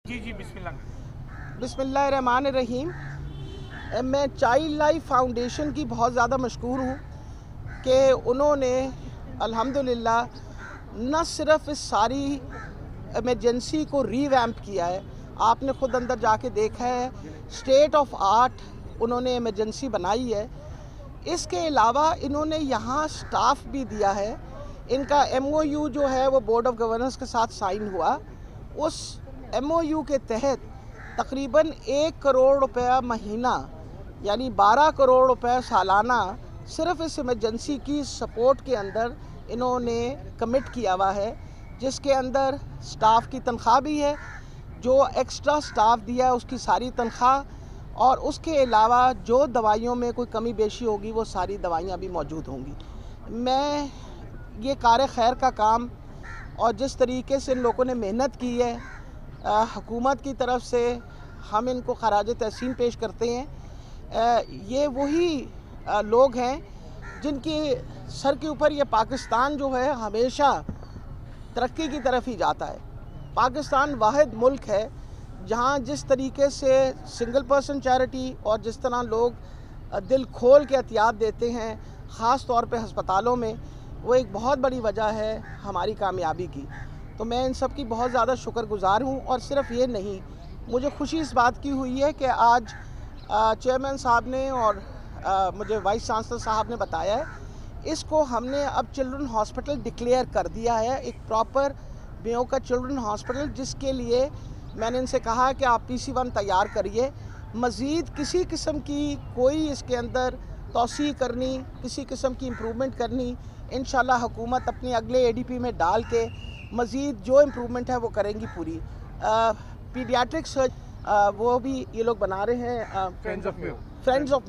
जी बिस्मिल्लाह। बिस्मिल्लाहिर्रहमानिर्रहीम। मैं child life foundation की बहुत ज़्यादा मशकूर हूँ कि उन्होंने अल्हम्दुलिल्लाह न सिर्फ इस सारी इमरजेंसी को रीवैम्प किया है, आपने ख़ुद अंदर जाके देखा है, स्टेट ऑफ आर्ट उन्होंने इमरजेंसी बनाई है। इसके अलावा इन्होंने यहाँ स्टाफ भी दिया है। इनका MOU जो है वो बोर्ड ऑफ गवर्नर्स के साथ साइन हुआ। उस MOU के तहत तकरीबन 1 करोड़ रुपया महीना यानी 12 करोड़ रुपए सालाना सिर्फ इस इमरजेंसी की सपोर्ट के अंदर इन्होंने कमिट किया हुआ है, जिसके अंदर स्टाफ की तनख्वाह भी है, जो एक्स्ट्रा स्टाफ दिया है उसकी सारी तनख्वाह, और उसके अलावा जो दवाइयों में कोई कमी बेशी होगी वो सारी दवाइयाँ भी मौजूद होंगी। मैं ये कार खैर का काम और जिस तरीके से इन लोगों ने मेहनत की है, हुकूमत की तरफ से हम इनको खराज तहसीन पेश करते हैं। ये वही लोग हैं जिनके सर के ऊपर ये पाकिस्तान जो है हमेशा तरक्की की तरफ ही जाता है। पाकिस्तान वाहिद मुल्क है जहाँ जिस तरीके से सिंगल पर्सन चैरिटी और जिस तरह लोग दिल खोल के एहतियात देते हैं, ख़ास तौर पे हस्पतालों में, वो एक बहुत बड़ी वजह है हमारी कामयाबी की। तो मैं इन सब की बहुत ज़्यादा शुक्रगुज़ार हूँ। और सिर्फ ये नहीं, मुझे खुशी इस बात की हुई है कि आज चेयरमैन साहब ने और मुझे वाइस चांसलर साहब ने बताया है, इसको हमने अब चिल्ड्रन हॉस्पिटल डिक्लेयर कर दिया है, एक प्रॉपर मेयो का चिल्ड्रन हॉस्पिटल, जिसके लिए मैंने इनसे कहा कि आप PC1 तैयार करिए। मज़ीद किसी किस्म की कोई इसके अंदर तौसी करनी, किसी किस्म की इम्प्रूवमेंट करनी, इंशाल्लाह हुकूमत अपनी अगले ADP में डाल के मज़ीद जो इम्प्रूवमेंट है वो करेंगी पूरी। पीडियाट्रिक्स वो भी ये लोग बना रहे हैं, फ्रेंड्स ऑफ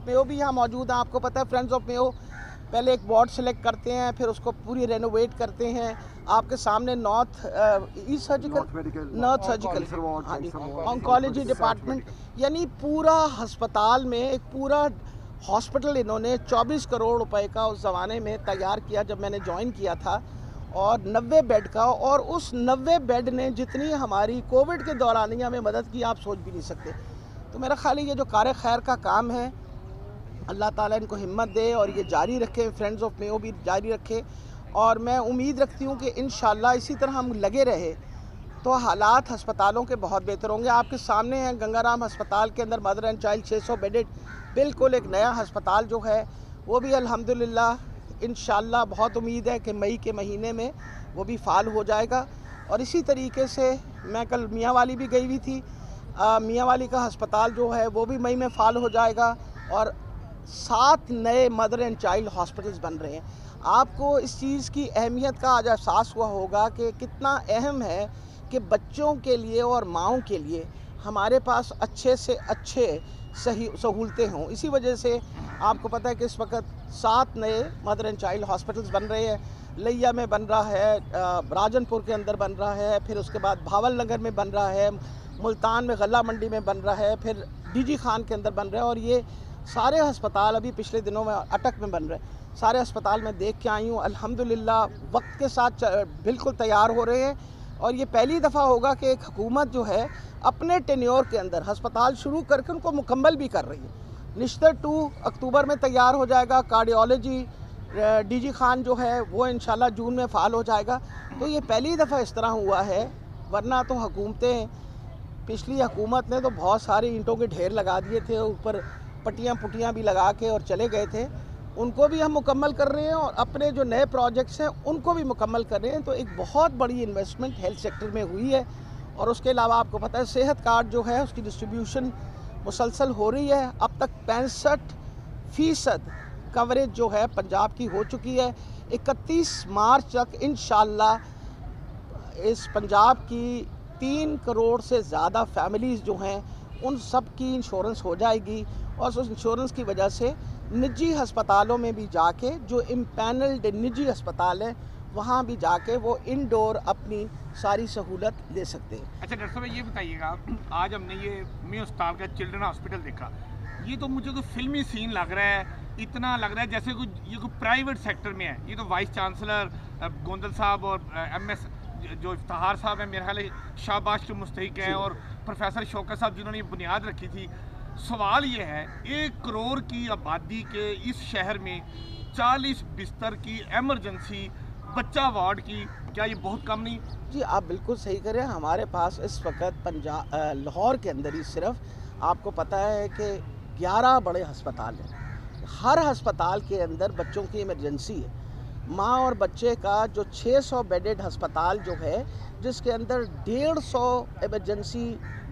मेयो भी यहाँ मौजूद हैं। आपको पता है फ्रेंड्स ऑफ मेयो पहले एक वार्ड सेलेक्ट करते हैं, फिर उसको पूरी रेनोवेट करते हैं। आपके सामने नॉर्थ सर्जिकल ऑन्कोलॉजी डिपार्टमेंट, यानी पूरा हस्पताल में एक पूरा हॉस्पिटल इन्होंने 24 करोड़ रुपए का उस ज़माने में तैयार किया जब मैंने ज्वाइन किया था, और 90 बेड का। और उस 90 बेड ने जितनी हमारी कोविड के दौरान ही हमें मदद की, आप सोच भी नहीं सकते। तो मेरा ख्याल है ये जो कार खैर का काम है, अल्लाह ताला इनको हिम्मत दे और ये जारी रखे, फ्रेंड्स ऑफ मेयो भी जारी रखे। और मैं उम्मीद रखती हूँ कि इंशाल्लाह इसी तरह हम लगे रहे तो हालात हस्पतालों के बहुत बेहतर होंगे। आपके सामने है गंगाराम अस्पताल के अंदर मदर एंड चाइल्ड 600 बेडेड, बिल्कुल एक नया अस्पताल जो है वो भी अल्हम्दुलिल्लाह इंशाल्लाह बहुत उम्मीद है कि मई के महीने में वो भी फ़ाल हो जाएगा। और इसी तरीके से मैं कल मियाँ वाली भी गई हुई थी, मियाँ वाली का अस्पताल जो है वो भी मई में फ़ाल हो जाएगा। और 7 नए मदर एंड चाइल्ड हॉस्पिटल्स बन रहे हैं। आपको इस चीज़ की अहमियत का आज एहसास हुआ होगा कि कितना अहम है कि बच्चों के लिए और माँओं के लिए हमारे पास अच्छे से अच्छे सही सहूलतें हों। इसी वजह से आपको पता है कि इस वक्त 7 नए मदर एंड चाइल्ड हॉस्पिटल्स बन रहे हैं। लिया में बन रहा है, राजनपुर के अंदर बन रहा है, फिर उसके बाद भावल नगर में बन रहा है, मुल्तान में गला मंडी में बन रहा है, फिर DG खान के अंदर बन रहा है। और ये सारे अस्पताल अभी पिछले दिनों में अटक में बन रहे हैं। सारे अस्पताल में देख के आई हूँ, अल्हम्दुलिल्लाह वक्त के साथ बिल्कुल तैयार हो रहे हैं। और ये पहली दफ़ा होगा कि एक हुकूमत जो है अपने टेन्योर के अंदर अस्पताल शुरू करके उनको मुकम्मल भी कर रही है। निश्तर 2 अक्टूबर में तैयार हो जाएगा। कार्डियोलॉजी DG खान जो है वो इंशाल्लाह जून में फ़ाल हो जाएगा। तो ये पहली दफ़ा इस तरह हुआ है, वरना तो हुकूमतें, पिछली हुकूमत ने तो बहुत सारे ईंटों के ढेर लगा दिए थे, ऊपर पट्टियाँ पुट्टियाँ भी लगा के और चले गए थे। उनको भी हम मुकम्मल कर रहे हैं और अपने जो नए प्रोजेक्ट्स हैं उनको भी मुकम्मल कर रहे हैं। तो एक बहुत बड़ी इन्वेस्टमेंट हेल्थ सेक्टर में हुई है। और उसके अलावा आपको पता है सेहत कार्ड जो है उसकी डिस्ट्रीब्यूशन मुसलसल हो रही है। अब तक 65% कवरेज जो है पंजाब की हो चुकी है। 31 मार्च तक इंशाल्लाह इस पंजाब की 3 करोड़ से ज़्यादा फैमिलीज़ जो हैं उन सब की इंश्योरेंस हो जाएगी। और उस इंश्योरेंस की वजह से निजी अस्पतालों में भी जाके, जो इम्पैनल्ड निजी अस्पताल हैं, वहाँ भी जाके वो इंडोर अपनी सारी सहूलत ले सकते हैं। अच्छा डॉक्टर साहब ये बताइएगा, आज हमने ये मेयो अस्पताल का चिल्ड्रन हॉस्पिटल देखा, ये तो मुझे कोई फिल्मी सीन लग रहा है। इतना लग रहा है जैसे ये कोई प्राइवेट सेक्टर में है। ये तो वाइस चांसलर गोंदल साहब और MS जो इफ्तार साहब हैं मेरे ख्याल शाबाश के मुस्तहिक हैं, और प्रोफेसर शौकत साहब जिन्होंने ये बुनियाद रखी थी। सवाल ये है, 1 करोड़ की आबादी के इस शहर में 40 बिस्तर की एमरजेंसी बच्चा वार्ड की, क्या ये बहुत कम नहीं? जी आप बिल्कुल सही करें। हमारे पास इस वक्त लाहौर के अंदर ही सिर्फ आपको पता है कि 11 बड़े अस्पताल हैं। हर अस्पताल के अंदर बच्चों की इमरजेंसी है। माँ और बच्चे का जो 600 बेडेड अस्पताल जो है, जिसके अंदर 150 इमरजेंसी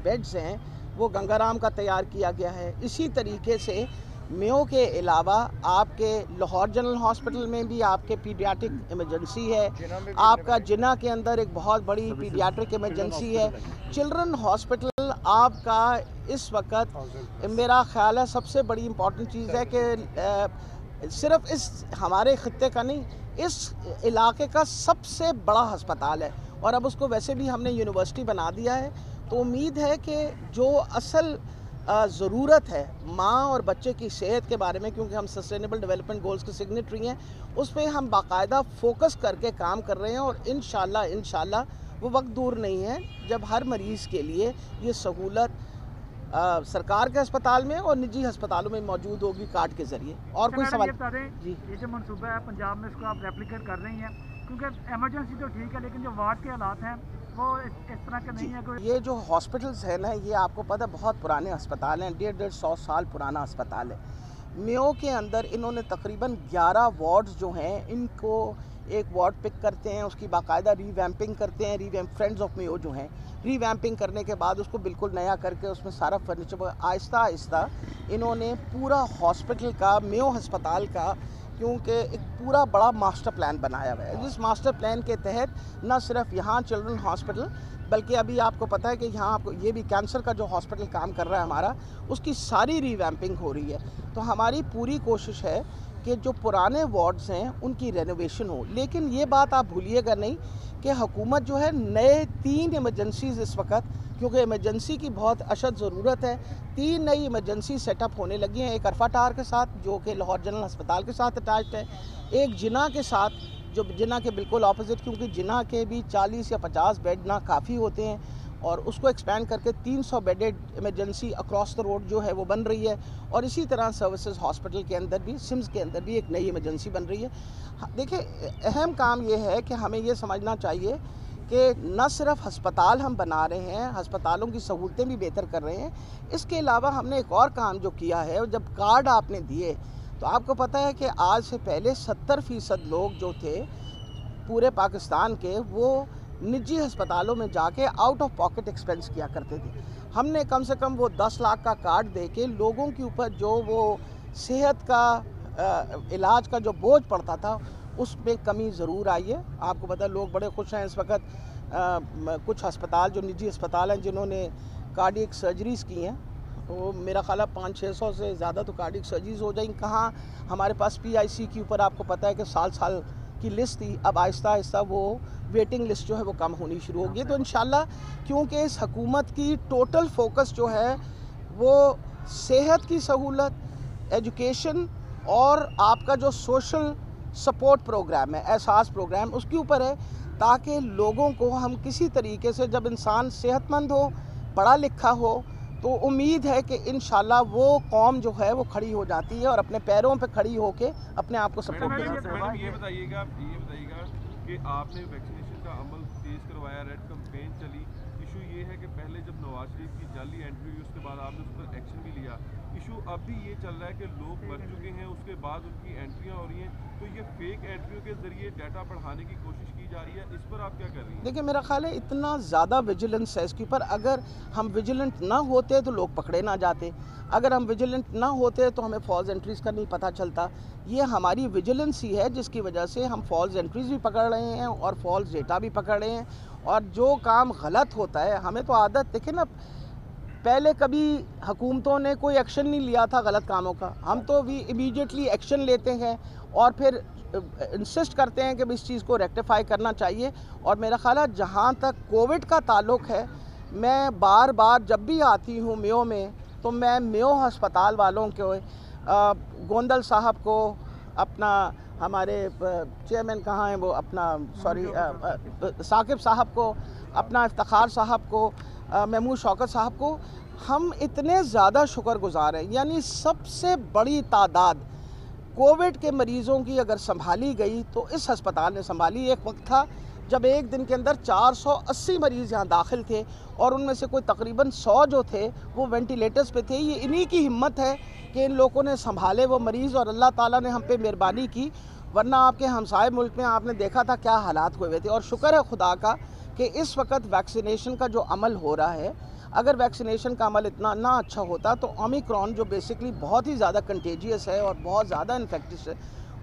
बेड्स हैं, वो गंगाराम का तैयार किया गया है। इसी तरीके से मेयो के अलावा आपके लाहौर जनरल हॉस्पिटल में भी आपके पीडियाट्रिक इमरजेंसी है। आपका जिन्ना के अंदर एक बहुत बड़ी पीडियाट्रिक इमरजेंसी है। चिल्ड्रन हॉस्पिटल आपका इस वक्त मेरा ख्याल है सबसे बड़ी इम्पॉर्टेंट चीज़ है कि सिर्फ इस हमारे ख़ित्ते का नहीं, इस इलाके का सबसे बड़ा अस्पताल है, और अब उसको वैसे भी हमने यूनिवर्सिटी बना दिया है। तो उम्मीद है कि जो असल ज़रूरत है माँ और बच्चे की सेहत के बारे में, क्योंकि हम सस्टेनेबल डेवलपमेंट गोल्स के सिग्नेटरी हैं, उस पर हम बाकायदा फोकस करके काम कर रहे हैं। और इंशाल्लाह वो वक्त दूर नहीं है जब हर मरीज़ के लिए ये सहूलत सरकार के अस्पताल में और निजी अस्पतालों में मौजूद होगी कार्ड के ज़रिए। और कोई सवाल? जी, ये जो मनसूबा है पंजाब में, इसको आप रेप्लिकेट कर रही हैं, क्योंकि एमरजेंसी तो ठीक है, लेकिन जो वार्ड के हालात हैं वो इस तरह के नहीं है कोई। ये जो हॉस्पिटल्स है ना, ये आपको पता है बहुत पुराने अस्पताल हैं, 150 साल पुराना अस्पताल है। मेयो के अंदर इन्होंने तकरीबन 11 वार्ड्स जो हैं, इनको एक वार्ड पिक करते हैं, उसकी बाकायदा रीवैम्पिंग करते हैं। फ्रेंड्स ऑफ मेयो जो हैं, रीवैम्पिंग करने के बाद उसको बिल्कुल नया करके उसमें सारा फर्नीचर आहिस्ता आहिस्ता इन्होंने पूरा हॉस्पिटल का, मेयो अस्पताल का, क्योंकि एक पूरा बड़ा मास्टर प्लान बनाया हुआ है। जिस मास्टर प्लान के तहत न सिर्फ यहाँ चिल्ड्रन हॉस्पिटल, बल्कि अभी आपको पता है कि यहाँ आपको ये भी कैंसर का जो हॉस्पिटल काम कर रहा है हमारा, उसकी सारी रीवैम्पिंग हो रही है। तो हमारी पूरी कोशिश है कि जो पुराने वार्ड्स हैं उनकी रेनोवेशन हो। लेकिन ये बात आप भूलिएगा नहीं कि हुकूमत जो है नए 3 इमरजेंसीज़ इस वक्त, क्योंकि इमरजेंसी की बहुत अशद ज़रूरत है, 3 नई इमरजेंसी सेटअप होने लगी हैं। एक अरफा टार के साथ जो कि लाहौर जनरल अस्पताल के साथ अटैच्ड है, एक जिना के साथ जो जिना के बिल्कुल ऑपोजिट, क्योंकि जिना के भी 40 या 50 बेड ना काफ़ी होते हैं, और उसको एक्सपेंड करके 300 bedded emergency across the road जो है वो बन रही है। और इसी तरह सर्विसेज हॉस्पिटल के अंदर भी, सिम्स के अंदर भी एक नई इमरजेंसी बन रही है। देखिए, अहम काम ये है कि हमें ये समझना चाहिए कि न सिर्फ अस्पताल हम बना रहे हैं, अस्पतालों की सहूलतें भी बेहतर कर रहे हैं, इसके अलावा हमने एक और काम जो किया है, जब कार्ड आपने दिए तो आपको पता है कि आज से पहले 70% लोग जो थे पूरे पाकिस्तान के, वो निजी अस्पतालों में जाके आउट ऑफ पॉकेट एक्सपेंस किया करते थे। हमने कम से कम वो 10 लाख का कार्ड दे के लोगों के ऊपर जो वो सेहत का इलाज का जो बोझ पड़ता था उसमें कमी ज़रूर आई है। आपको पता है लोग बड़े खुश हैं इस वक्त। कुछ अस्पताल जो निजी अस्पताल हैं जिन्होंने कार्डियक सर्जरीज़ की हैं, वो मेरा ख्याल है 500-600 से ज़्यादा तो कार्डियक सर्जरीज़ हो जाएंगी। कहाँ हमारे पास PIC के ऊपर आपको पता है कि साल की लिस्ट थी, अब आहिस्ता आहिस्ता वो वेटिंग लिस्ट जो है वो कम होनी शुरू होगी। तो इंशाल्लाह, क्योंकि इस हुकूमत की टोटल फोकस जो है वो सेहत की सहूलत, एजुकेशन और आपका जो सोशल सपोर्ट प्रोग्राम है, एहसास प्रोग्राम, उसके ऊपर है, ताकि लोगों को हम किसी तरीके से, जब इंसान सेहतमंद हो, पढ़ा लिखा हो, तो उम्मीद है कि इंशाल्लाह वो कौम जो है वो खड़ी हो जाती है और अपने पैरों पे खड़ी होके अपने आप को सपोर्ट कर सकती है। मैडम ये बताइएगा कि आपने वैक्सीनेशन का अमल तेज़ करवाया, रेड कैंपेन चली। इशू ये है कि पहले जब नवाज शरीफ की जाली एंट्री हुई उसके बाद आपने उस पर एक्शन भी लिया। इशू अब भी ये चल रहा है कि लोग मर चुके हैं, उसके बाद उनकी एंट्रियाँ हो रही हैं, तो ये फेक एंट्रियों के ज़रिए डाटा बढ़ाने की कोशिश की जा रही है। इस पर आप क्या कर रही हैं? देखिए, मेरा ख्याल है इतना ज़्यादा विजिलेंस है इसके ऊपर। अगर हम विजिलेंट ना होते तो लोग पकड़े ना जाते, अगर हम विजिलेंट ना होते तो हमें फॉल्स एंट्रीज़ का नहीं पता चलता। ये हमारी विजिलेंस ही है जिसकी वजह से हम फॉल्स एंट्रीज़ भी पकड़ रहे हैं और फॉल्स डेटा भी पकड़ रहे हैं। और जो काम गलत होता है, हमें तो आदत, देखें ना, पहले कभी हुकूमतों ने कोई एक्शन नहीं लिया था गलत कामों का, हम तो भी इमीडिएटली एक्शन लेते हैं और फिर इंसिस्ट करते हैं कि इस चीज़ को रेक्टिफाई करना चाहिए। और मेरा ख्याल है जहाँ तक कोविड का ताल्लुक़ है, मैं बार बार जब भी आती हूँ मेयो में, तो मैं मेयो अस्पताल वालों को, गोंदल साहब को, अपना हमारे चेयरमैन कहाँ हैं वो अपना सॉरी साकिब साहब को, अपना इफ्तिखार साहब को, महमूद शौकत साहब को, हम इतने ज़्यादा शुक्रगुजार हैं। यानी सबसे बड़ी तादाद कोविड के मरीज़ों की अगर संभाली गई तो इस हस्पताल ने संभाली। एक वक्त था जब एक दिन के अंदर 480 मरीज़ यहाँ दाखिल थे और उनमें से कोई तकरीबन 100 जो थे वो वेंटिलेटर्स पे थे। ये इन्हीं की हिम्मत है कि इन लोगों ने संभाले वो मरीज़ और अल्लाह ताला ने हम पे मेहरबानी की, वरना आपके हमसाए मुल्क में आपने देखा था क्या हालात हुए थे। और शुक्र है खुदा का कि इस वक्त वैक्सीनेशन का जो अमल हो रहा है, अगर वैक्सीनेशन का अमल इतना ना अच्छा होता तो ओमिक्रॉन जो बेसिकली बहुत ही ज़्यादा कंटेजियस है और बहुत ज़्यादा इन्फेक्टिस है,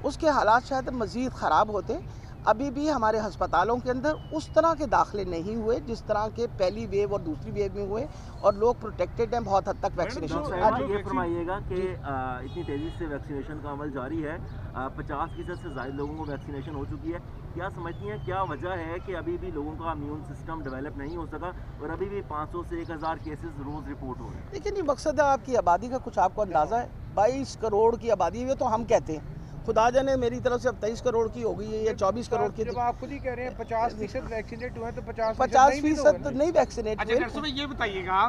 उसके हालात शायद मज़ीद ख़राब होते। अभी भी हमारे हस्पतालों के अंदर उस तरह के दाखिले नहीं हुए जिस तरह के पहली वेव और दूसरी वेव में हुए, और लोग प्रोटेक्टेड हैं बहुत हद तक वैक्सीनेशन से। आज ये फरमाइएगा कि इतनी तेज़ी से वैक्सीनेशन का अमल जारी है, 50% से ज़्यादा लोगों को वैक्सीनेशन हो चुकी है, क्या समझती हैं क्या वजह है कि अभी भी लोगों का इम्यून सिस्टम डेवलप नहीं हो सका और अभी भी 500 से 1000 केसेस रोज़ रिपोर्ट हो रहे हैं? लेकिन ये मकसद है आपकी आबादी का, कुछ आपको अंदाज़ा है? 22 करोड़ की आबादी है तो हम कहते हैं, खुदा जाने मेरी तरफ से अब 23 करोड़ की हो गई है या 24 करोड़ की। जब आप खुद ही कह रहे हैं 50% वैक्सीनेट हुए हैं तो 50% तो नहीं वैक्सीनेट हुए। अच्छा डॉक्टर साहब ये बताइएगा,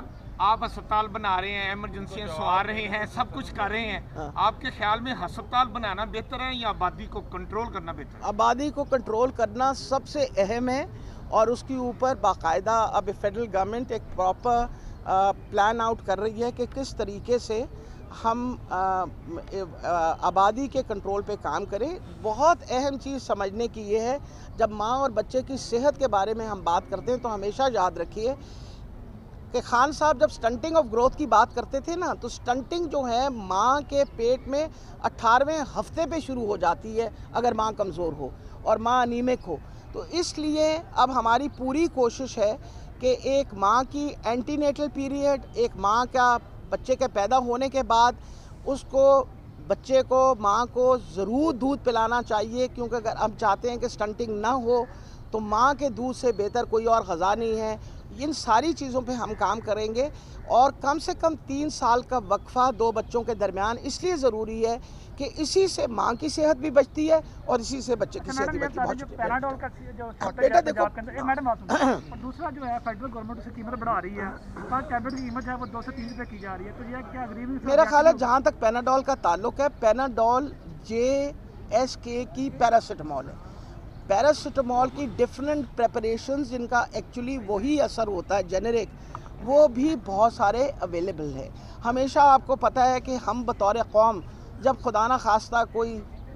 आप अस्पताल बना रहे हैं, इमरजेंसियां सवार रहे हैं, सब कुछ कर रहे हैं, हाँ। आपके ख्याल में अस्पताल बनाना बेहतर है या आबादी को कंट्रोल करना बेहतर है? आबादी को कंट्रोल करना सबसे अहम है और उसके ऊपर बाकायदा अब फेडरल गवर्नमेंट एक प्रॉपर प्लान आउट कर रही है कि किस तरीके से हम आबादी के कंट्रोल पे काम करें। बहुत अहम चीज़ समझने की ये है, जब माँ और बच्चे की सेहत के बारे में हम बात करते हैं तो हमेशा याद रखिए कि खान साहब जब स्टंटिंग ऑफ ग्रोथ की बात करते थे ना, तो स्टंटिंग जो है माँ के पेट में 18वें हफ्ते पे शुरू हो जाती है अगर माँ कमज़ोर हो और माँ अनीमिक हो। तो इसलिए अब हमारी पूरी कोशिश है कि एक माँ की एंटीनेटल पीरियड, एक माँ का बच्चे के पैदा होने के बाद उसको बच्चे को माँ को ज़रूर दूध पिलाना चाहिए, क्योंकि अगर हम चाहते हैं कि स्टंटिंग ना हो तो माँ के दूध से बेहतर कोई और ग़ज़ा नहीं है। इन सारी चीज़ों पे हम काम करेंगे और कम से कम 3 साल का वक्फा 2 बच्चों के दरमियान इसलिए ज़रूरी है कि इसी से माँ की सेहत भी बचती है और इसी से बच्चे की सेहत भी बचती है। पैराडोल का जो बेटा देखो मैडम और दूसरा जो है फेडरल गवर्नमेंट उसकी कीमत बढ़ा रही है, टैबलेट की कीमत है वो 2 से 3 रुपये की जा रही है, तो ये क्या गरीबी? मेरा ख्याल है जहाँ तक पैनाडोल का ताल्लुक है, पैनाडोल JSK की पैरासिटामोल है। पैरासिटामोल की डिफरेंट प्रेपरेशंस जिनका एक्चुअली वही असर होता है जेनेरिक, वो भी बहुत सारे अवेलेबल है। हमेशा आपको पता है कि हम बतौर कौम जब खुदा न खास्ता कोई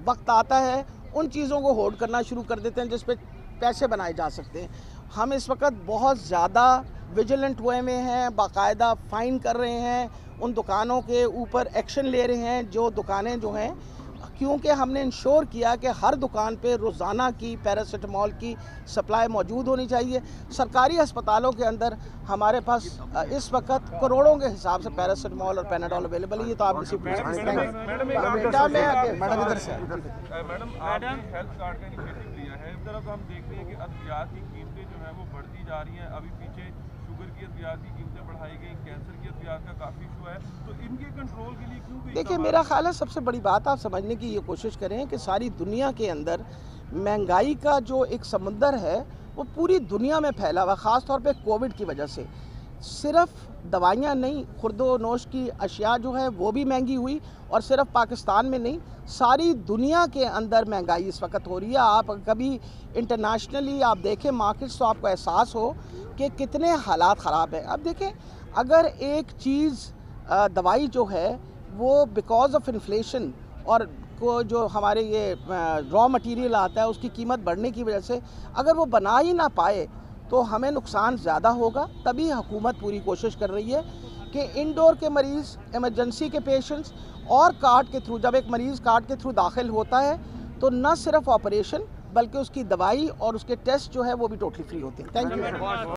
वक्त आता है उन चीज़ों को होल्ड करना शुरू कर देते हैं जिस पे पैसे बनाए जा सकते हैं। हम इस वक्त बहुत ज़्यादा विजिलेंट हुए में हैं, बाकायदा फ़ाइन कर रहे हैं, उन दुकानों के ऊपर एक्शन ले रहे हैं जो दुकानें जो हैं, क्योंकि हमने इंश्योर किया कि हर दुकान पे रोज़ाना की पैरासिटामोल की सप्लाई मौजूद होनी चाहिए। सरकारी अस्पतालों के अंदर हमारे पास इस वक्त करोड़ों के हिसाब से पैरासिटामोल और पैनाडोल अवेलेबल है। ये तो आप किसी मैडम आपने हेल्थ कार्ड का इनिशिएटिव लिया है, इस तरफ हम देख रहे हैं कि अद्वियात की कीमतें जो है वो बढ़ती जा रही हैं। अभी पीछे शुगर की अद्वियात की कीमतें बढ़ाई गई, कैंसर की अद्वियात का काफ़ी इशू है, तो इनके कंट्रोल के लिए क्यों? देखिए मेरा ख्याल है सबसे बड़ी बात आप समझने की ये कोशिश करें कि सारी दुनिया के अंदर महंगाई का जो एक समुंदर है वो पूरी दुनिया में फैला हुआ, ख़ास तौर पे कोविड की वजह से। सिर्फ दवाइयाँ नहीं, खुर्दो नोश की अशिया जो है वो भी महंगी हुई, और सिर्फ पाकिस्तान में नहीं सारी दुनिया के अंदर महंगाई इस वक्त हो रही है। आप कभी इंटरनेशनली आप देखें मार्केट्स तो आपको एहसास हो कि कितने हालात ख़राब हैं। अब देखें अगर एक चीज़ दवाई जो है वो बिकॉज ऑफ इन्फ्लेशन और को जो हमारे ये रॉ मटेरियल आता है उसकी कीमत बढ़ने की वजह से अगर वो बना ही ना पाए तो हमें नुकसान ज़्यादा होगा। तभी हुकूमत पूरी कोशिश कर रही है कि इंडोर के मरीज़, इमरजेंसी के पेशेंट्स और कार्ड के थ्रू, जब एक मरीज़ कार्ड के थ्रू दाखिल होता है तो न सिर्फ ऑपरेशन बल्कि उसकी दवाई और उसके टेस्ट जो है वो भी टोटली फ्री होते हैं। Thank you.